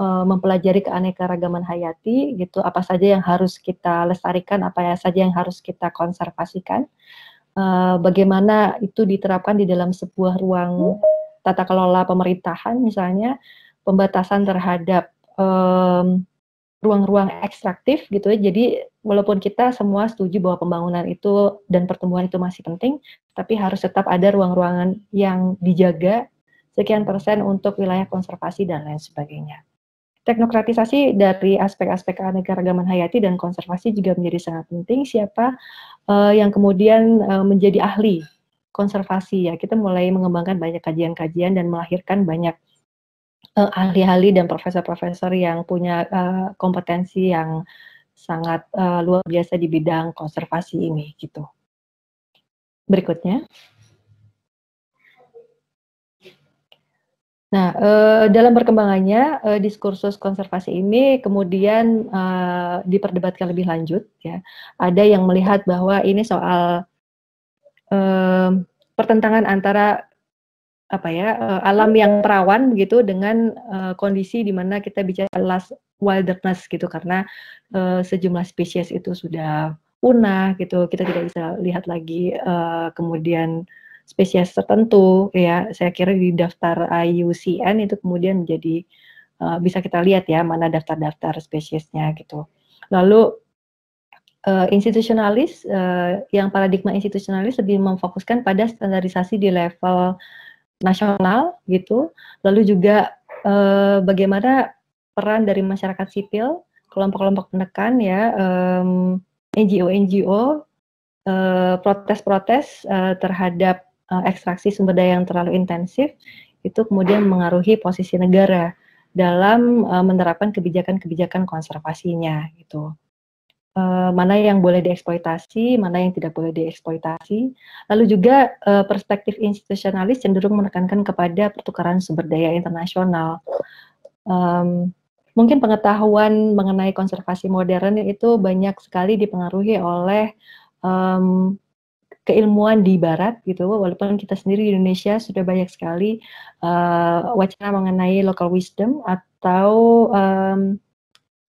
mempelajari keanekaragaman hayati gitu, apa saja yang harus kita lestarikan, apa saja yang harus kita konservasikan, bagaimana itu diterapkan di dalam sebuah ruang tata kelola pemerintahan, misalnya pembatasan terhadap ruang-ruang ekstraktif gitu ya. Jadi walaupun kita semua setuju bahwa pembangunan itu dan pertumbuhan itu masih penting, tapi harus tetap ada ruang-ruangan yang dijaga sekian persen untuk wilayah konservasi dan lain sebagainya. Teknokratisasi dari aspek-aspek keanekaragaman hayati dan konservasi juga menjadi sangat penting. Siapa yang kemudian menjadi ahli konservasi ya, kita mulai mengembangkan banyak kajian-kajian dan melahirkan banyak ahli-ahli dan profesor-profesor yang punya kompetensi yang sangat luar biasa di bidang konservasi ini gitu. Berikutnya. Nah, dalam perkembangannya diskursus konservasi ini kemudian diperdebatkan lebih lanjut ya. Ada yang melihat bahwa ini soal pertentangan antara alam yang perawan begitu dengan kondisi di mana kita bicara last wilderness gitu, karena sejumlah spesies itu sudah punah gitu, kita tidak bisa lihat lagi kemudian spesies tertentu ya. Saya kira di daftar IUCN itu kemudian menjadi bisa kita lihat ya mana daftar-daftar spesiesnya gitu. Lalu institusionalis, yang paradigma institusionalis lebih memfokuskan pada standarisasi di level nasional gitu, lalu juga bagaimana peran dari masyarakat sipil, kelompok-kelompok penekan ya, NGO, protes-protes terhadap ekstraksi sumber daya yang terlalu intensif, itu kemudian mengaruhi posisi negara dalam menerapkan kebijakan-kebijakan konservasinya gitu. Mana yang boleh dieksploitasi, mana yang tidak boleh dieksploitasi. Lalu juga perspektif institusionalis cenderung menekankan kepada pertukaran sumber daya internasional. Mungkin pengetahuan mengenai konservasi modern itu banyak sekali dipengaruhi oleh keilmuan di Barat gitu, walaupun kita sendiri di Indonesia sudah banyak sekali wacana mengenai local wisdom atau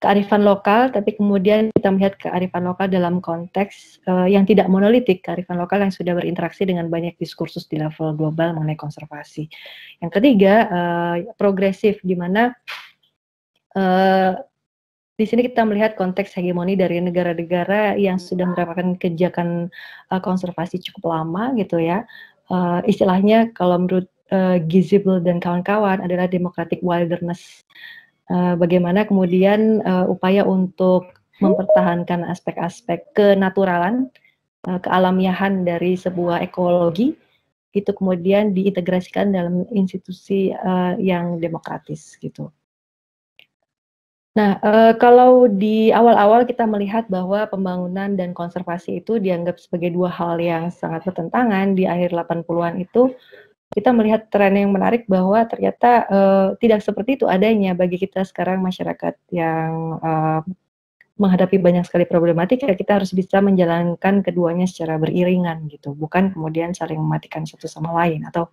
kearifan lokal, tapi kemudian kita melihat kearifan lokal dalam konteks yang tidak monolitik, kearifan lokal yang sudah berinteraksi dengan banyak diskursus di level global mengenai konservasi. Yang ketiga, progresif, di mana di sini kita melihat konteks hegemoni dari negara-negara yang sudah menerapkan kebijakan konservasi cukup lama gitu ya. Istilahnya kalau menurut Gizibel dan kawan-kawan adalah democratic wilderness. Bagaimana kemudian upaya untuk mempertahankan aspek-aspek kenaturalan, kealamiahan dari sebuah ekologi, itu kemudian diintegrasikan dalam institusi yang demokratis gitu. Nah, kalau di awal-awal kita melihat bahwa pembangunan dan konservasi itu dianggap sebagai dua hal yang sangat bertentangan, di akhir 80-an itu kita melihat tren yang menarik bahwa ternyata tidak seperti itu adanya bagi kita sekarang masyarakat yang menghadapi banyak sekali problematika. Kita harus bisa menjalankan keduanya secara beriringan gitu, bukan kemudian saling mematikan satu sama lain atau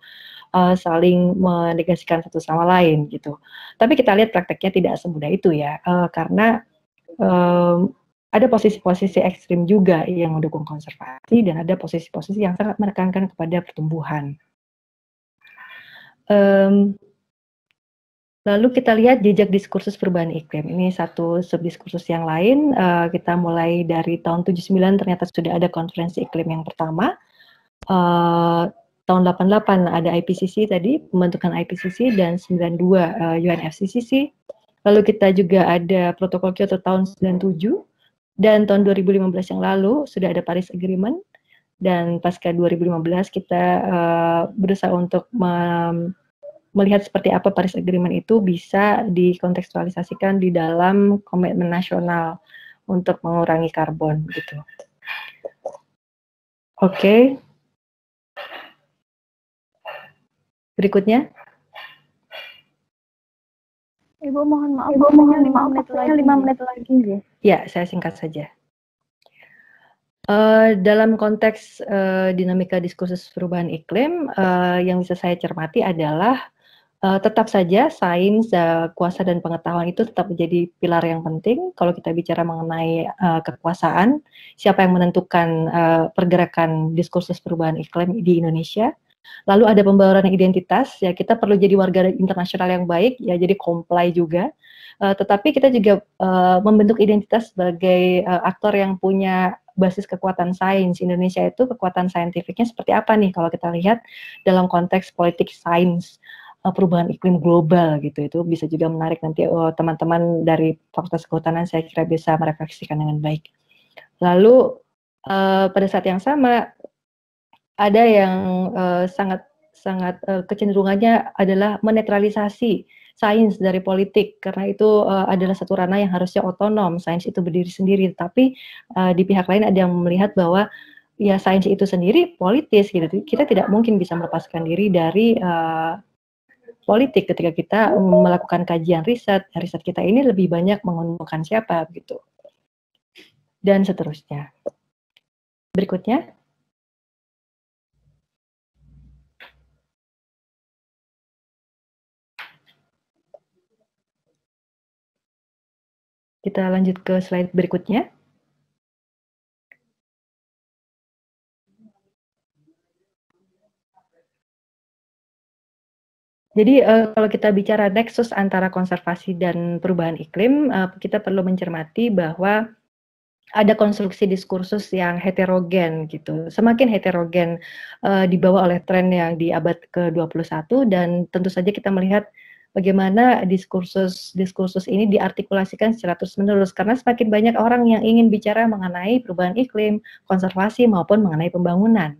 saling menegasikan satu sama lain gitu. Tapi kita lihat prakteknya tidak semudah itu ya, karena ada posisi-posisi ekstrim juga yang mendukung konservasi dan ada posisi-posisi yang sangat menekankan kepada pertumbuhan. Lalu kita lihat jejak diskursus perubahan iklim. Ini satu subdiskursus yang lain. Kita mulai dari tahun 79 ternyata sudah ada konferensi iklim yang pertama. Tahun 88 ada IPCC tadi, pembentukan IPCC, dan 92 UNFCCC. Lalu kita juga ada protokol Kyoto tahun 97, dan tahun 2015 yang lalu sudah ada Paris Agreement, dan pasca 2015 kita berusaha untuk melihat seperti apa Paris Agreement itu bisa dikontekstualisasikan di dalam komitmen nasional untuk mengurangi karbon gitu. Oke. Berikutnya. Ibu mohon maaf, Ibu mohon 5 menit lagi. Ya, saya singkat saja. Dalam konteks dinamika diskursus perubahan iklim, yang bisa saya cermati adalah tetap saja sains, kuasa dan pengetahuan itu tetap menjadi pilar yang penting kalau kita bicara mengenai kekuasaan, siapa yang menentukan pergerakan diskursus perubahan iklim di Indonesia. Lalu ada pembauran identitas, ya kita perlu jadi warga internasional yang baik, ya jadi comply juga. Tetapi kita juga membentuk identitas sebagai aktor yang punya basis kekuatan sains. Indonesia itu kekuatan saintifiknya seperti apa nih kalau kita lihat dalam konteks politik sains perubahan iklim global gitu. Itu bisa juga menarik nanti teman-teman dari Fakultas Kehutanan saya kira bisa merefleksikan dengan baik. Lalu pada saat yang sama ada yang sangat kecenderungannya adalah menetralisasi sains dari politik, karena itu adalah satu ranah yang harusnya otonom, sains itu berdiri sendiri, tapi di pihak lain ada yang melihat bahwa ya sains itu sendiri politis gitu, kita tidak mungkin bisa melepaskan diri dari politik ketika kita melakukan kajian riset kita ini lebih banyak menguntungkan siapa gitu, dan seterusnya. Berikutnya. Kita lanjut ke slide berikutnya. Jadi kalau kita bicara nexus antara konservasi dan perubahan iklim, kita perlu mencermati bahwa ada konstruksi diskursus yang heterogen gitu. Semakin heterogen dibawa oleh tren yang di abad ke-21, dan tentu saja kita melihat bagaimana diskursus ini diartikulasikan secara terus-menerus, karena semakin banyak orang yang ingin bicara mengenai perubahan iklim, konservasi, maupun mengenai pembangunan.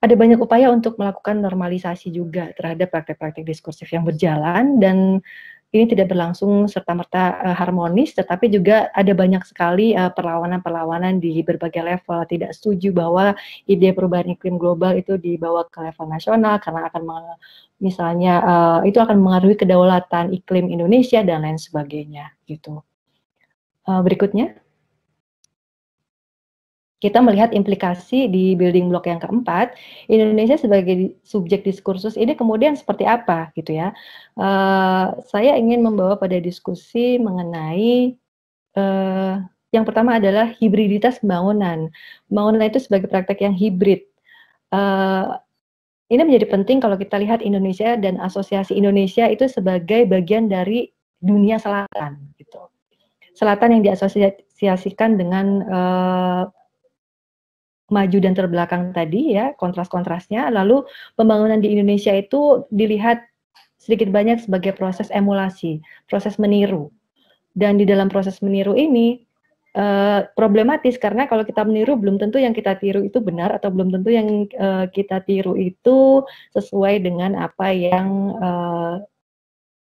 Ada banyak upaya untuk melakukan normalisasi juga terhadap praktek-praktek diskursif yang berjalan, dan ini tidak berlangsung serta-merta harmonis, tetapi juga ada banyak sekali perlawanan-perlawanan di berbagai level. Tidak setuju bahwa ide perubahan iklim global itu dibawa ke level nasional karena akan misalnya itu akan mengaruhi kedaulatan iklim Indonesia dan lain sebagainya gitu. Berikutnya. Kita melihat implikasi di building block yang keempat, Indonesia sebagai subjek diskursus ini kemudian seperti apa gitu ya. Saya ingin membawa pada diskusi mengenai yang pertama adalah hibriditas pembangunan. Pembangunan itu sebagai praktek yang hibrid. Ini menjadi penting kalau kita lihat Indonesia dan asosiasi Indonesia itu sebagai bagian dari dunia selatan gitu. Selatan yang diasosiasikan dengan maju dan terbelakang tadi ya, kontras-kontrasnya. Lalu pembangunan di Indonesia itu dilihat sedikit banyak sebagai proses emulasi, proses meniru. Dan di dalam proses meniru ini problematis, karena kalau kita meniru belum tentu yang kita tiru itu benar, atau belum tentu yang kita tiru itu sesuai dengan apa yang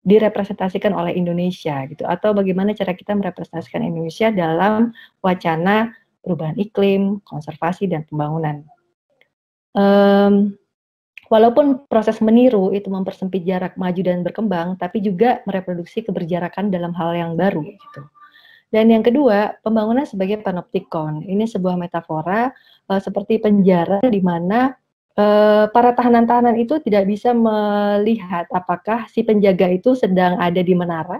direpresentasikan oleh Indonesia gitu, atau bagaimana cara kita merepresentasikan Indonesia dalam wacana perubahan iklim, konservasi, dan pembangunan. Walaupun proses meniru itu mempersempit jarak maju dan berkembang, tapi juga mereproduksi keberjarakan dalam hal yang baru. Gitu. Dan yang kedua, pembangunan sebagai panoptikon. Ini sebuah metafora seperti penjara di mana para tahanan-tahanan itu tidak bisa melihat apakah si penjaga itu sedang ada di menara,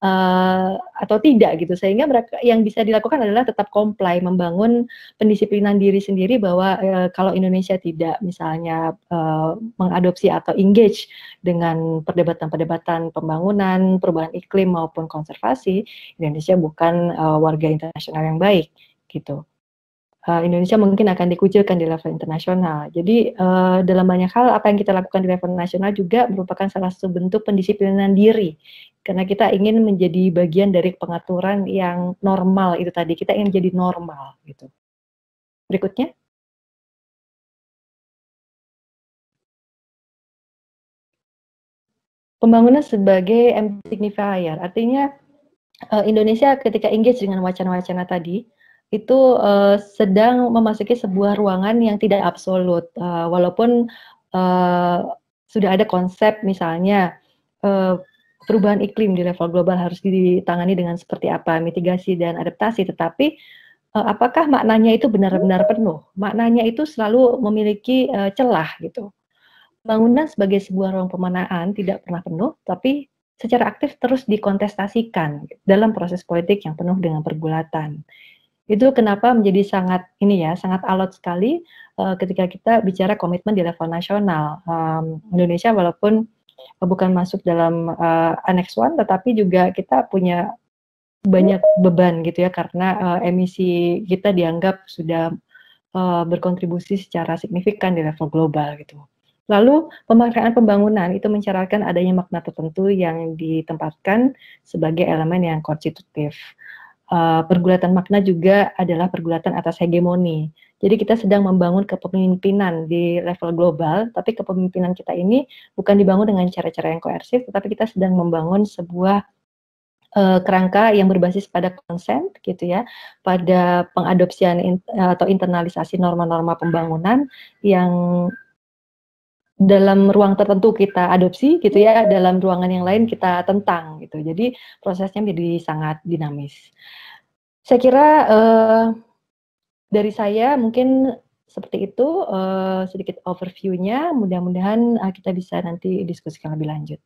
atau tidak gitu, sehingga mereka yang bisa dilakukan adalah tetap comply, membangun pendisiplinan diri sendiri bahwa kalau Indonesia tidak misalnya mengadopsi atau engage dengan perdebatan-perdebatan pembangunan, perubahan iklim maupun konservasi, Indonesia bukan warga internasional yang baik gitu. Indonesia mungkin akan dikucilkan di level internasional. Jadi dalam banyak hal apa yang kita lakukan di level nasional juga merupakan salah satu bentuk pendisiplinan diri. Karena kita ingin menjadi bagian dari pengaturan yang normal itu tadi, kita ingin jadi normal gitu. Berikutnya. Pembangunan sebagai empty signifier, artinya Indonesia ketika engage dengan wacana-wacana tadi, itu sedang memasuki sebuah ruangan yang tidak absolut, walaupun sudah ada konsep misalnya perubahan iklim di level global harus ditangani dengan seperti apa, mitigasi dan adaptasi, tetapi apakah maknanya itu benar-benar penuh? Maknanya itu selalu memiliki celah gitu. Pembangunan sebagai sebuah ruang pemanaan tidak pernah penuh, tapi secara aktif terus dikontestasikan dalam proses politik yang penuh dengan pergulatan. Itu kenapa menjadi sangat sangat alot sekali ketika kita bicara komitmen di level nasional. Indonesia walaupun bukan masuk dalam Annex 1, tetapi juga kita punya banyak beban gitu ya, karena emisi kita dianggap sudah berkontribusi secara signifikan di level global gitu. Lalu pemaknaan pembangunan itu mensyaratkan adanya makna tertentu yang ditempatkan sebagai elemen yang konstitutif. Pergulatan makna juga adalah pergulatan atas hegemoni. Jadi kita sedang membangun kepemimpinan di level global, tapi kepemimpinan kita ini bukan dibangun dengan cara-cara yang koersif, tetapi kita sedang membangun sebuah kerangka yang berbasis pada consent gitu ya, pada pengadopsian atau internalisasi norma-norma pembangunan yang dalam ruang tertentu kita adopsi gitu ya, dalam ruangan yang lain kita tentang gitu. Jadi prosesnya menjadi sangat dinamis. Saya kira dari saya mungkin seperti itu sedikit overview-nya. Mudah-mudahan kita bisa nanti diskusikan lebih lanjut.